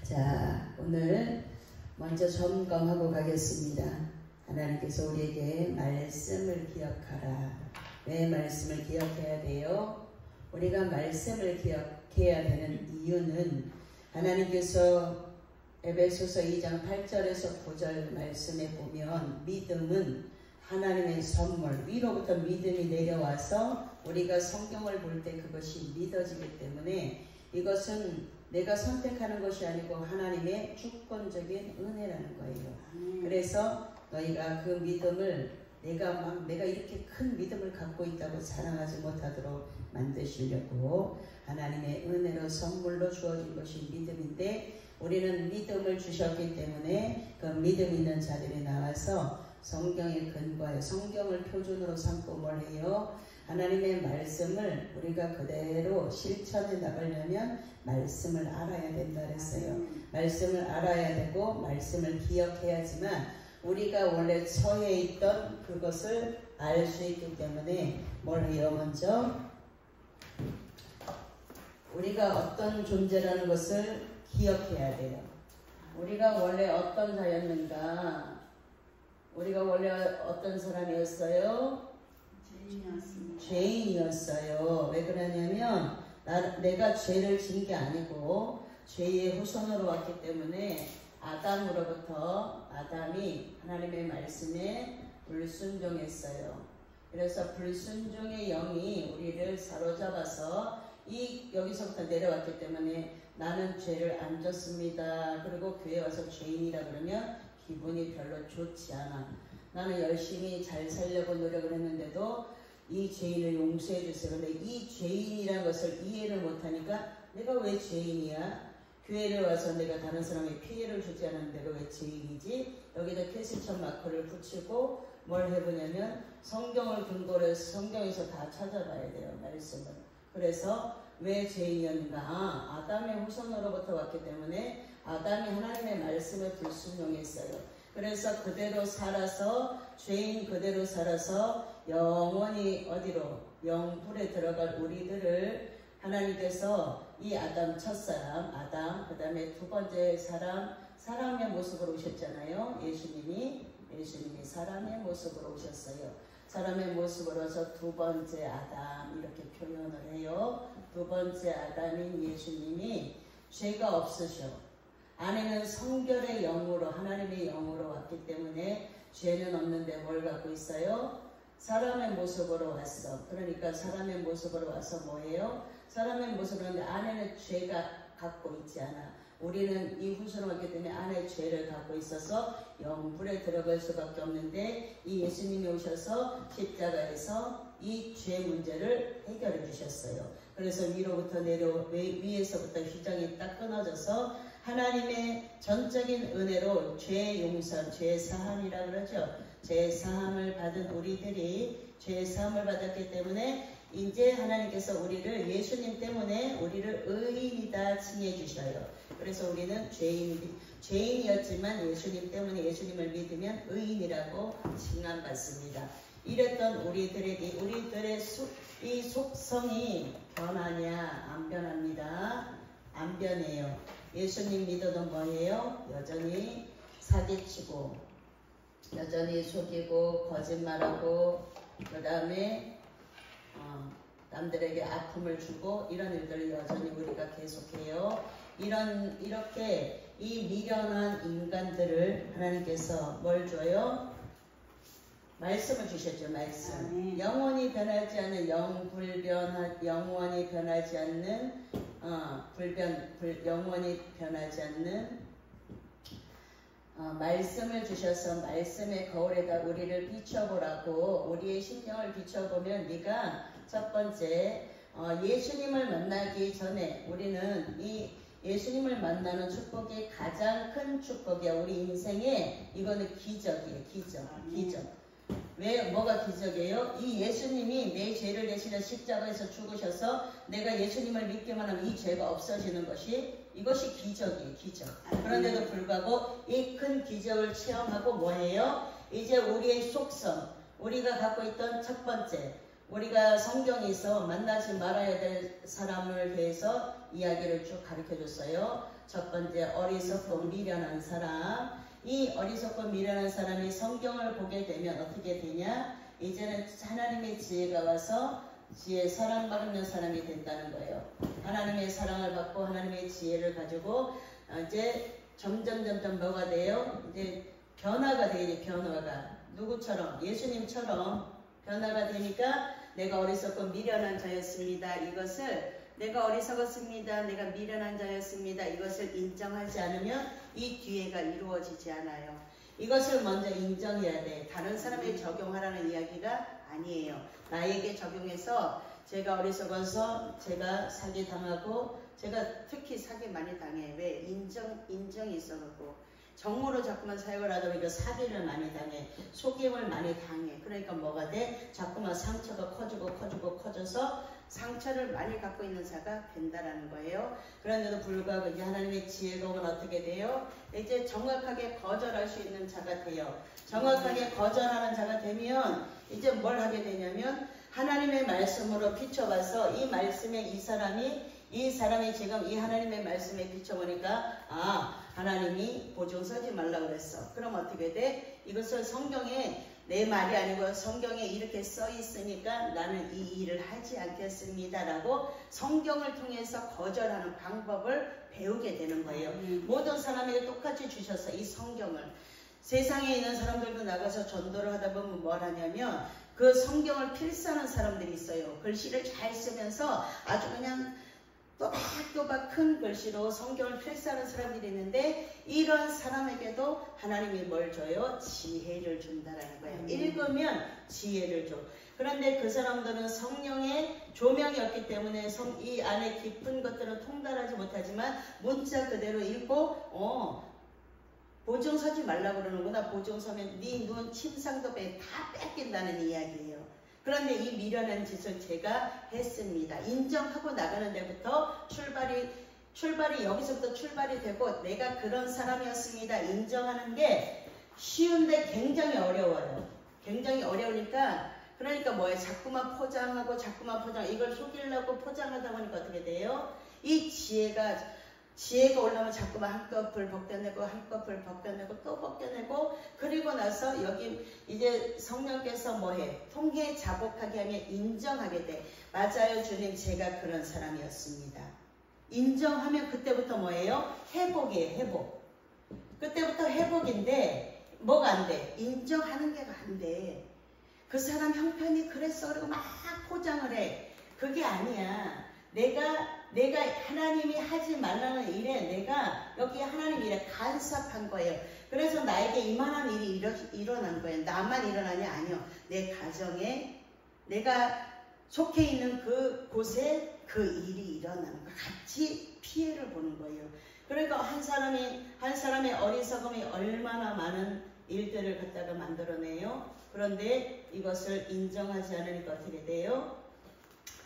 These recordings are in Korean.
자, 오늘 먼저 점검하고 가겠습니다. 하나님께서 우리에게 말씀을 기억하라. 왜 말씀을 기억해야 돼요? 우리가 말씀을 기억해야 되는 이유는 하나님께서 에베소서 2장 8절에서 9절 말씀에 보면 믿음은 하나님의 선물, 위로부터 믿음이 내려와서 우리가 성경을 볼 때 그것이 믿어지기 때문에 이것은 내가 선택하는 것이 아니고 하나님의 주권적인 은혜라는 거예요. 그래서 너희가 그 믿음을 내가 이렇게 큰 믿음을 갖고 있다고 자랑하지 못하도록 만드시려고 하나님의 은혜로 선물로 주어진 것이 믿음인데, 우리는 믿음을 주셨기 때문에 그 믿음 있는 자들이 나와서 성경에 근거해 성경을 표준으로 삼고 뭘 해요? 하나님의 말씀을 우리가 그대로 실천해 나가려면 말씀을 알아야 된다 그랬어요. 말씀을 알아야 되고 말씀을 기억해야지만 우리가 원래 처해 있던 그것을 알 수 있기 때문에 뭘 해요? 먼저 우리가 어떤 존재라는 것을 기억해야 돼요. 우리가 원래 어떤 자였는가? 우리가 원래 어떤 사람이었어요? 죄인이었어요. 왜 그러냐면 내가 죄를 진 게 아니고 죄의 후손으로 왔기 때문에 아담이 하나님의 말씀에 불순종했어요. 그래서 불순종의 영이 우리를 사로잡아서 여기서부터 내려왔기 때문에 나는 죄를 안 졌습니다. 그리고 교회 와서 죄인이라 그러면 기분이 별로 좋지 않아. 나는 열심히 잘 살려고 노력을 했는데도 이 죄인을 용서해 주세요. 근데 이 죄인이라는 것을 이해를 못하니까 내가 왜 죄인이야? 교회를 와서 내가 다른 사람에게 피해를 주지 않았는데 내가 왜 죄인이지? 여기다 캐시천 마크를 붙이고 뭘 해보냐면 성경을 근거로 해서 성경에서 다 찾아봐야 돼요. 말씀을. 그래서 왜 죄인이었는가? 아담의 후손으로부터 왔기 때문에 아담이 하나님의 말씀에 불순종했어요. 그래서 그대로 살아서 죄인 그대로 살아서 영원히 어디로? 영불에 들어갈 우리들을 하나님께서 이 아담 첫사람 아담, 그 다음에 두 번째 사람의 모습으로 오셨잖아요. 예수님이 사람의 모습으로 오셨어요. 사람의 모습으로 와서 두 번째 아담 이렇게 표현을 해요. 두 번째 아담인 예수님이 죄가 없으셔. 안에는 성결의 영으로 하나님의 영으로 왔기 때문에 죄는 없는데 뭘 갖고 있어요? 사람의 모습으로 왔어. 그러니까 사람의 모습으로 와서 뭐예요? 사람의 모습으로 왔는데 안에는 죄가 갖고 있지 않아. 우리는 이 후손으로 왔기 때문에 안에 죄를 갖고 있어서 영불에 들어갈 수밖에 없는데 이 예수님이 오셔서 십자가에서 이 죄 문제를 해결해 주셨어요. 그래서 위로부터 위에서부터 휘장이 딱 끊어져서 하나님의 전적인 은혜로 죄 용서, 죄 사함이라 그러죠. 죄 사함을 받은 우리들이 죄 사함을 받았기 때문에 이제 하나님께서 우리를 예수님 때문에 우리를 의인이다 칭해 주셔요. 그래서 우리는 죄인이었지만 예수님 때문에 예수님을 믿으면 의인이라고 칭함받습니다. 이랬던 우리들에게 우리들의 이 속성이 변하냐? 안 변합니다. 안 변해요. 예수님 믿어도 뭐예요? 여전히 사기치고 여전히 속이고 거짓말하고 그 다음에 남들에게 아픔을 주고 이런 일들을 여전히 우리가 계속해요. 이렇게 이 미련한 인간들을 하나님께서 뭘 줘요? 말씀을 주셨죠. 말씀. 영원히 변하지 않는 영원히 변하지 않는 영원히 변하지 않는 말씀을 주셔서 말씀의 거울에다 우리를 비춰보라고. 우리의 심령을 비춰보면 네가 첫 번째 예수님을 만나기 전에 우리는 이 예수님을 만나는 축복이 가장 큰 축복이야. 우리 인생에 이거는 기적이에요. 기적. 왜 뭐가 기적이에요? 이 예수님이 내 죄를 대신해 십자가에서 죽으셔서 내가 예수님을 믿기만 하면 이 죄가 없어지는 이것이 기적이에요. 기적. 그런데도 불구하고 이 큰 기적을 체험하고 뭐예요? 이제 우리의 속성, 우리가 갖고 있던 첫 번째, 우리가 성경에서 만나지 말아야 될 사람을 대해서 이야기를 쭉 가르쳐 줬어요. 첫 번째 어리석고 미련한 사람. 이 어리석고 미련한 사람이 성경을 보게 되면 어떻게 되냐? 이제는 하나님의 지혜가 와서 사랑받는 사람이 된다는 거예요. 하나님의 사랑을 받고 하나님의 지혜를 가지고 이제 점점 뭐가 돼요? 이제 변화가 되게 변화가. 누구처럼? 예수님처럼 변화가 되니까 내가 어리석고 미련한 자였습니다. 이것을 내가 어리석었습니다. 내가 미련한 자였습니다. 이것을 인정하지 않으면 이 뒤에가 이루어지지 않아요. 이것을 먼저 인정해야 돼. 다른 사람에게 적용하라는 이야기가 아니에요. 나에게 적용해서 제가 어리석어서 제가 사기당하고 제가 특히 사기 많이 당해. 왜? 인정이 있어갖고 정으로 자꾸만 사역을 하다 보니까 사기를 많이 당해. 속임을 많이 당해. 그러니까 뭐가 돼? 자꾸만 상처가 커져서 상처를 많이 갖고 있는 자가 된다라는 거예요. 그런데도 불구하고 이제 하나님의 지혜가 오면 어떻게 돼요? 이제 정확하게 거절할 수 있는 자가 돼요. 정확하게 거절하는 자가 되면 이제 뭘 하게 되냐면 하나님의 말씀으로 비춰봐서 이 말씀에 이 사람이 지금 이 하나님의 말씀에 비춰보니까 하나님이 보증 서지 말라고 그랬어. 그럼 어떻게 돼? 이것을 성경에 내 말이 아니고 성경에 이렇게 써 있으니까 나는 이 일을 하지 않겠습니다 라고 성경을 통해서 거절하는 방법을 배우게 되는 거예요. 모든 사람에게 똑같이 주셔서 이 성경을 세상에 있는 사람들도 나가서 전도를 하다 보면 뭘 하냐면 그 성경을 필사하는 사람들이 있어요. 글씨를 잘 쓰면서 아주 그냥 또박또박 큰 글씨로 성경을 필사하는 사람들이 있는데 이런 사람에게도 하나님이 뭘 줘요? 지혜를 준다라는 거예요. 읽으면 지혜를 줘. 그런데 그 사람들은 성령의 조명이 없기 때문에 이 안에 깊은 것들은 통달하지 못하지만 문자 그대로 읽고 보증 서지 말라고 그러는구나. 보증 서면 네 눈 침상도 다 뺏긴다는 이야기예요. 그런데 이 미련한 짓을 제가 했습니다. 인정하고 나가는 데부터 출발이 여기서부터 출발이 되고 내가 그런 사람이었습니다. 인정하는 게 쉬운데 굉장히 어려워요. 굉장히 어려우니까 그러니까 뭐예요? 자꾸만 포장하고 이걸 속이려고 포장하다 보니까 어떻게 돼요? 이 지혜가 올라오면 자꾸만 한꺼풀 벗겨내고 또 벗겨내고 그리고 나서 여기 이제 성령께서 뭐해? 통해 자복하게 하면 인정하게 돼. 맞아요 주님 제가 그런 사람이었습니다. 인정하면 그때부터 뭐예요? 회복이에요. 회복. 그때부터 회복인데 뭐가 안 돼? 인정하는 게 안 돼. 그 사람 형편이 그랬어 그리고 막 포장을 해. 그게 아니야. 내가 하나님이 하지 말라는 일에 내가 여기 하나님 일에 간섭한 거예요. 그래서 나에게 이만한 일이 일어난 거예요. 나만 일어나냐? 아니요. 내 가정에 내가 속해 있는 그 곳에 그 일이 일어나는 거 같이 피해를 보는 거예요. 그러니까 한 사람의 어리석음이 얼마나 많은 일들을 갖다가 만들어내요. 그런데 이것을 인정하지 않으니까 어떻게 돼요?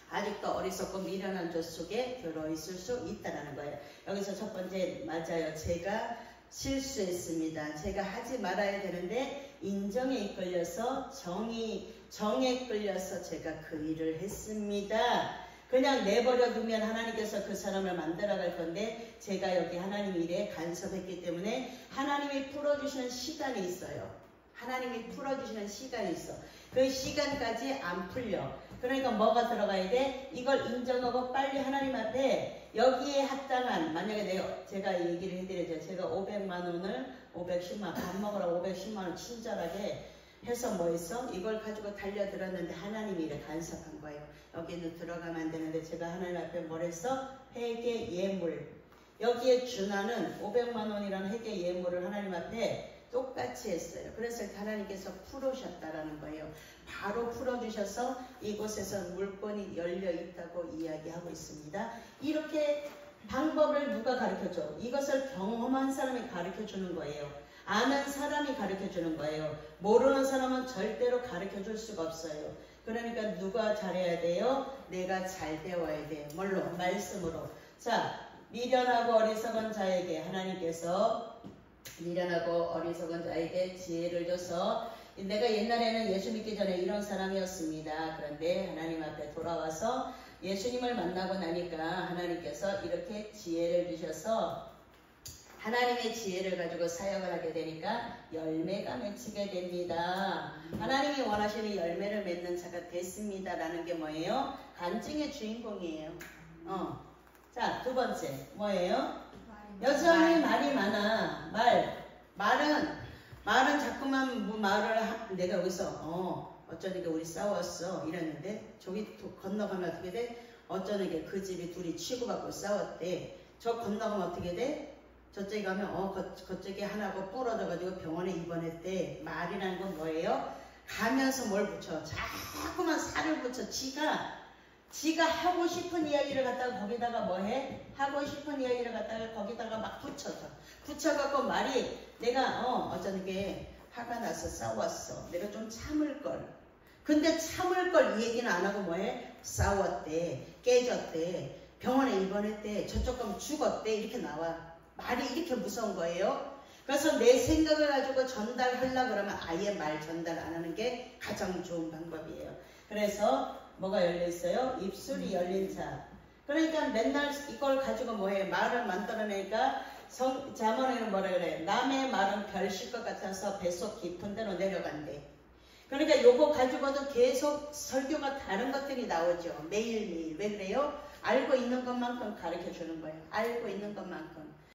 아직도 어리석고 미련한 조 속에 들어있을 수 있다는 거예요. 여기서 첫 번째 맞아요. 제가 실수했습니다. 제가 하지 말아야 되는데 인정에 이끌려서 정에 끌려서 제가 그 일을 했습니다. 그냥 내버려 두면 하나님께서 그 사람을 만들어갈 건데 제가 여기 하나님 일에 간섭했기 때문에 하나님이 풀어주시는 시간이 있어요. 하나님이 풀어주시는 시간이 있어. 그 시간까지 안 풀려. 그러니까 뭐가 들어가야 돼? 이걸 인정하고 빨리 하나님 앞에 여기에 합당한 만약에 제가 얘기를 해드려죠. 제가 500만 원을 510만 밥 먹으라고 510만 원 친절하게 해서 뭐 했어? 이걸 가지고 달려들었는데 하나님이 이래 간섭한 거예요. 여기는 들어가면 안 되는데 제가 하나님 앞에 뭘 했어? 회개 예물. 여기에 준하는 500만 원이라는 회개 예물을 하나님 앞에 똑같이 했어요. 그래서 하나님께서 풀으셨다라는 거예요. 바로 풀어주셔서 이곳에서 물건이 열려 있다고 이야기하고 있습니다. 이렇게 방법을 누가 가르쳐줘? 이것을 경험한 사람이 가르쳐주는 거예요. 아는 사람이 가르쳐주는 거예요. 모르는 사람은 절대로 가르쳐줄 수가 없어요. 그러니까 누가 잘해야 돼요? 내가 잘 배워야 돼요. 뭘로? 말씀으로. 자, 미련하고 어리석은 자에게 하나님께서 미련하고 어리석은 자에게 지혜를 줘서 내가 옛날에는 예수 믿기 전에 이런 사람이었습니다. 그런데 하나님 앞에 돌아와서 예수님을 만나고 나니까 하나님께서 이렇게 지혜를 주셔서 하나님의 지혜를 가지고 사역을 하게 되니까 열매가 맺히게 됩니다. 하나님이 원하시는 열매를 맺는 자가 됐습니다. 라는 게 뭐예요? 간증의 주인공이에요. 자, 두 번째 뭐예요? 여전히 말이 많아. 말은 자꾸만 내가 여기서 어쩌니까 우리 싸웠어 이랬는데 저기 건너가면 어떻게 돼? 어쩌니까 그 집이 둘이 치고받고 싸웠대. 저 건너가면 어떻게 돼? 저쪽에 가면 그쪽에 하나가 부러져가지고 병원에 입원했대. 말이라는 건 뭐예요? 가면서 뭘 붙여? 자꾸만 살을 붙여. 지가 하고 싶은 이야기를 갖다가 거기다가 뭐해? 하고 싶은 이야기를 갖다가 거기다가 막 붙여갖고 말이 내가 어쩌니까 화가 나서 싸웠어. 내가 좀 참을걸. 근데 참을걸 이 얘기는 안 하고 뭐해? 싸웠대. 깨졌대. 병원에 입원했대. 저쪽 가면 죽었대. 이렇게 나와. 말이 이렇게 무서운 거예요. 그래서 내 생각을 가지고 전달하려고 그러면 아예 말 전달 안 하는 게 가장 좋은 방법이에요. 그래서 뭐가 열려있어요? 입술이 열린 자. 그러니까 맨날 이걸 가지고 뭐해? 말을 만들어내니까 자문에는 뭐라 그래? 남의 말은 별실 것 같아서 뱃속 깊은 데로 내려간대. 그러니까 요거 가지고도 계속 설교가 다른 것들이 나오죠. 매일매일. 왜 그래요? 알고 있는 것만큼 가르쳐 주는 거예요. 알고 있는 것만큼.